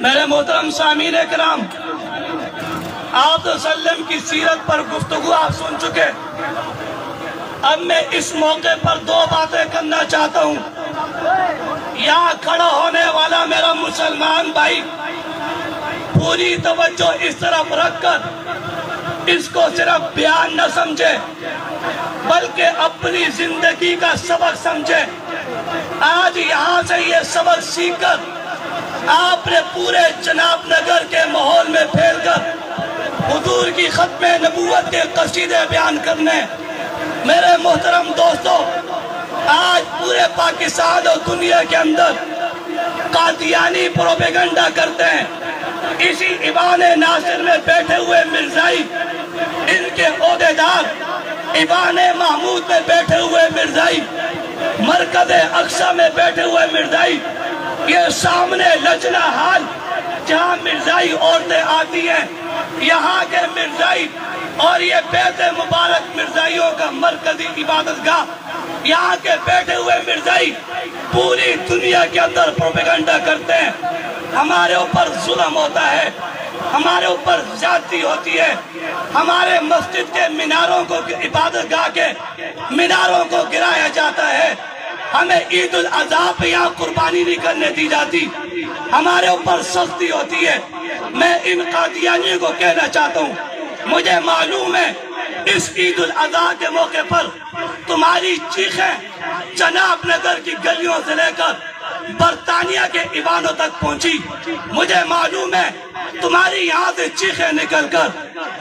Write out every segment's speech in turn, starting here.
میرے محترم سامعین کرام، آپ صلی اللہ علیہ وسلم کی سیرت پر گفتگو آپ سن چکے۔ اب میں اس موقع پر دو باتیں کرنا چاہتا ہوں۔ یہاں کھڑا ہونے والا میرا مسلمان بھائی پوری توجہ اس طرف رکھ کر اس کو صرف بیان نہ سمجھے بلکہ اپنی زندگی کا سبق سمجھے۔ آج یہاں سے یہ سبق سیکھ کر آپ نے پورے جناب نگر کے ماحول میں پھیل کر حضور کی ختم نبوت کے قصیدے بیان کرنے۔ میرے محترم دوستو، آج پورے پاکستان اور دنیا کے اندر قادیانی پروپیگنڈا کرتے ہیں۔ اسی ایوان ناصر میں بیٹھے ہوئے مرزائی، ان کے عہدیدار ایوان محمود میں بیٹھے ہوئے مرزائی، مرکز اقصی میں بیٹھے ہوئے مرزائی، یہ سامنے لجنہ حال جہاں مرزائی عورتیں آتی ہیں، یہاں کے مرزائی اور یہ بیت مبارک مرزائیوں کا مرکزی عبادت گاہ، یہاں کے بیٹھے ہوئے مرزائی پوری دنیا کے اندر پروپیگنڈا کرتے ہیں۔ ہمارے اوپر ظلم ہوتا ہے، ہمارے اوپر زیادتی ہوتی ہے، ہمارے مسجد کے میناروں کو، عبادت گاہ کے میناروں کو گرایا جاتا ہے، ہمیں عید الاضحیٰ پہ یہاں قربانی نہیں کرنے دی جاتی، ہمارے اوپر سختی ہوتی ہے۔ میں ان قادیانیوں کو کہنا چاہتا ہوں، مجھے معلوم ہے اس عید الاضحیٰ کے موقع پر تمہاری چیخیں جناب نگر کی گلیوں سے لے کر برطانیہ کے ایوانوں تک پہنچی۔ مجھے معلوم ہے تمہاری یہاں سے چیخیں نکل کر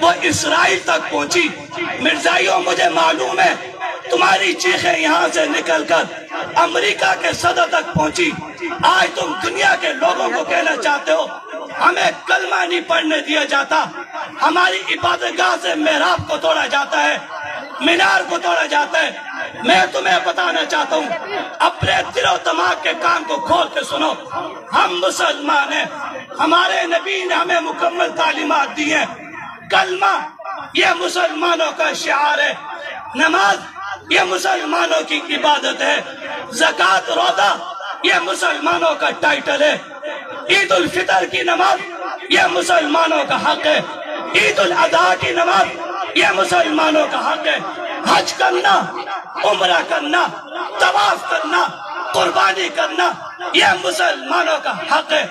وہ اسرائیل تک پہنچی۔ مرزائیوں، مجھے معلوم ہے تمہاری چیخیں یہاں سے نکل کر امریکہ کے صدر تک پہنچی۔ آج تم دنیا کے لوگوں کو کہنا چاہتے ہو ہمیں کلمہ نہیں پڑھنے دیا جاتا، ہماری عبادت گاہ سے محراب کو توڑا جاتا ہے، مینار کو توڑا جاتا ہے۔ میں تمہیں بتانا چاہتا ہوں، اپنے دل و دماغ کے کان کو کھول کے سنو، ہم مسلمان ہیں، ہمارے نبی نے ہمیں مکمل تعلیمات دی ہیں۔ کلمہ یہ مسلمانوں کا شعار ہے، نماز یہ مسلمانوں کی عبادت ہے، زکوٰۃ روزہ یہ مسلمانوں کا ٹائٹل ہے، عید الفطر کی نماز یہ مسلمانوں کا حق ہے، عید الاضحیٰ کی نماز یہ مسلمانوں کا حق ہے، حج کرنا، عمرہ کرنا، طواف کرنا، قربانی کرنا یہ مسلمانوں کا حق ہے۔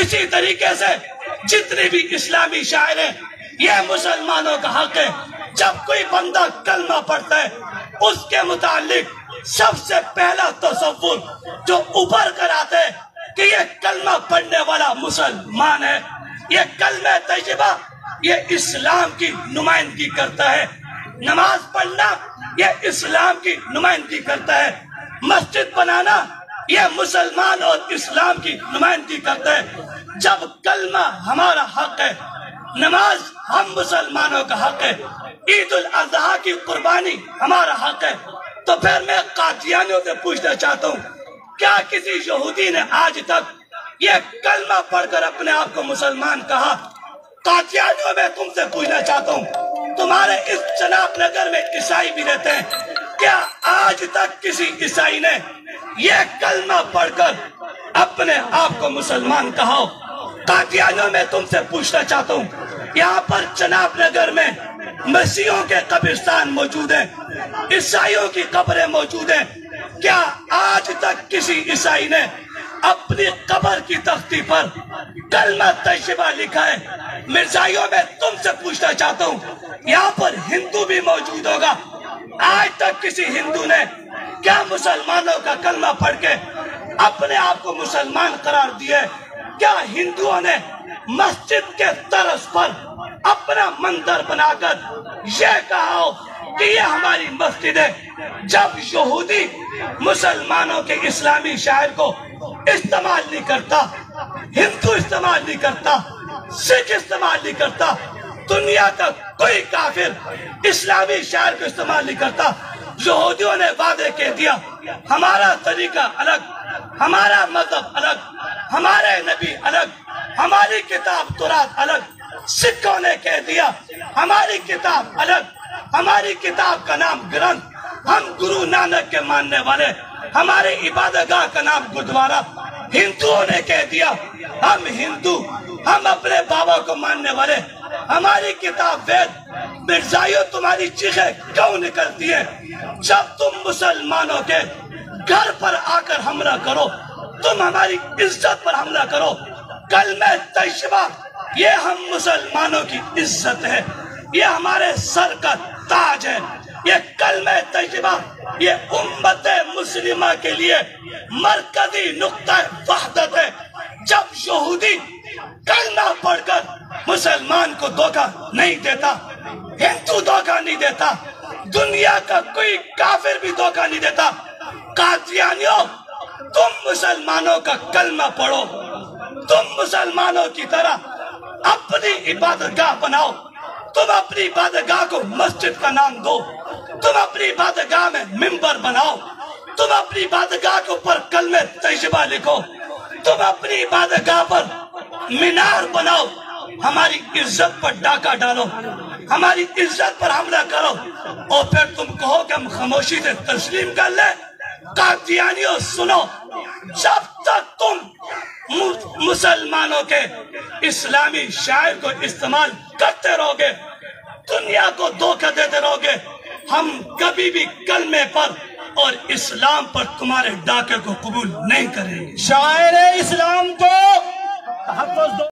اسی طریقے سے جتنی بھی اسلامی شاعر ہیں یہ مسلمانوں کا حق ہے۔ جب کوئی بندہ کلمہ پڑھتا ہے اس کے متعلق سب سے پہلا تصور جو ابھر کر آتا ہے کہ یہ کلمہ پڑھنے والا مسلمان ہے، یہ کلمہ طیبہ یہ اسلام کی نمائندگی کرتا ہے، نماز پڑھنا یہ اسلام کی نمائندگی کرتا ہے، مسجد بنانا یہ مسلمان اور اسلام کی نمائندگی کرتا ہے۔ جب کلمہ ہمارا حق ہے، نماز ہم مسلمانوں کا حق ہے، عید الاضحیٰ کی قربانی ہمارا حق ہے، تو پھر میں قادیانیوں سے پوچھنا چاہتا ہوں، کیا کسی یہودی نے آج تک یہ کلمہ پڑھ کر اپنے آپ کو مسلمان کہا؟ قادیانیوں میں تم سے پوچھنا چاہتا ہوں، تمہارے اس جناب نگر میں عیسائی بھی رہتے ہیں، کیا آج تک کسی عیسائی نے یہ کلمہ پڑھ کر اپنے آپ کو مسلمان کہا ہو؟ قادیانیوں میں تم سے پوچھنا چاہتا ہوں، یہاں پر جناب نگر میں مسیحوں کے قبرستان موجود ہیں، عیسائیوں کی قبریں موجود ہیں، کیا آج تک کسی عیسائی نے اپنی قبر کی تختی پر کلمہ طیبہ لکھا ہے؟ مرزائیوں میں تم سے پوچھنا چاہتا ہوں، یہاں پر ہندو بھی موجود ہوگا، آج تک کسی ہندو نے کیا مسلمانوں کا کلمہ پڑھ کے اپنے آپ کو مسلمان قرار دیا ہے؟ کیا ہندوؤں نے مسجد کے طرز پر اپنا مندر بنا کر یہ کہا ہو کہ یہ ہماری مسجد ہے؟ جب یہودی مسلمانوں کے اسلامی شاعر کو استعمال نہیں کرتا، ہندو استعمال نہیں کرتا، سکھ استعمال نہیں کرتا، دنیا کا کوئی کافر اسلامی شاعر کو استعمال نہیں کرتا، یہودیوں نے وعدے کہہ دیا ہمارا طریقہ الگ، ہمارا مذہب الگ، ہمارے نبی الگ، ہماری کتاب تورات الگ، سکھوں نے کہہ دیا ہماری کتاب الگ، ہماری کتاب کا نام گرنتھ، ہم گرو نانک کے ماننے والے، ہمارے عبادت گاہ کا نام گردوارا، ہندوؤں نے کہہ دیا ہم ہندو، ہم اپنے بابا کو ماننے والے، ہماری کتاب وید، مرزائیوں تمہاری چیخیں کیوں نکلتی ہیں؟ جب تم مسلمانوں کے گھر پر آ کر حملہ کرو، تم ہماری عزت پر حملہ کرو، کلمہ طیبہ یہ ہم مسلمانوں کی عزت ہے، یہ ہمارے سر کا تاج ہے، یہ کلمہ طیبہ یہ امت مسلمہ کے لیے مرکزی نقطہ وحدت ہے۔ جب یہودی کلمہ پڑھ کر مسلمان کو دھوکہ نہیں دیتا، ہندو دھوکہ نہیں دیتا، دنیا کا کوئی کافر بھی دھوکہ نہیں دیتا، قادیانیوں تم مسلمانوں کا کلمہ پڑھو، تم مسلمانوں کی طرح اپنی عبادت گاہ بناؤ، تم اپنی عبادت گاہ کو مسجد کا نام دو، تم اپنی عبادت گاہ میں منبر بناؤ، تم اپنی عبادت گاہ کے اوپر کلمہ طیبہ لکھو، تم اپنی عبادت گاہ پر مینار بناؤ، ہماری عزت پر ڈاکہ ڈالو، ہماری عزت پر حملہ کرو، اور پھر تم کہو کہ ہم خاموشی سے تسلیم کر لیں۔ قادیانیوں سنو، جب تک تم مسلمانوں کے اسلامی شاعر کو استعمال کرتے رہو گے، دنیا کو دھوکہ دیتے رہو گے، ہم کبھی بھی کلمے پر اور اسلام پر تمہارے ڈاکے کو قبول نہیں کریں گے۔ شاعر اسلام کو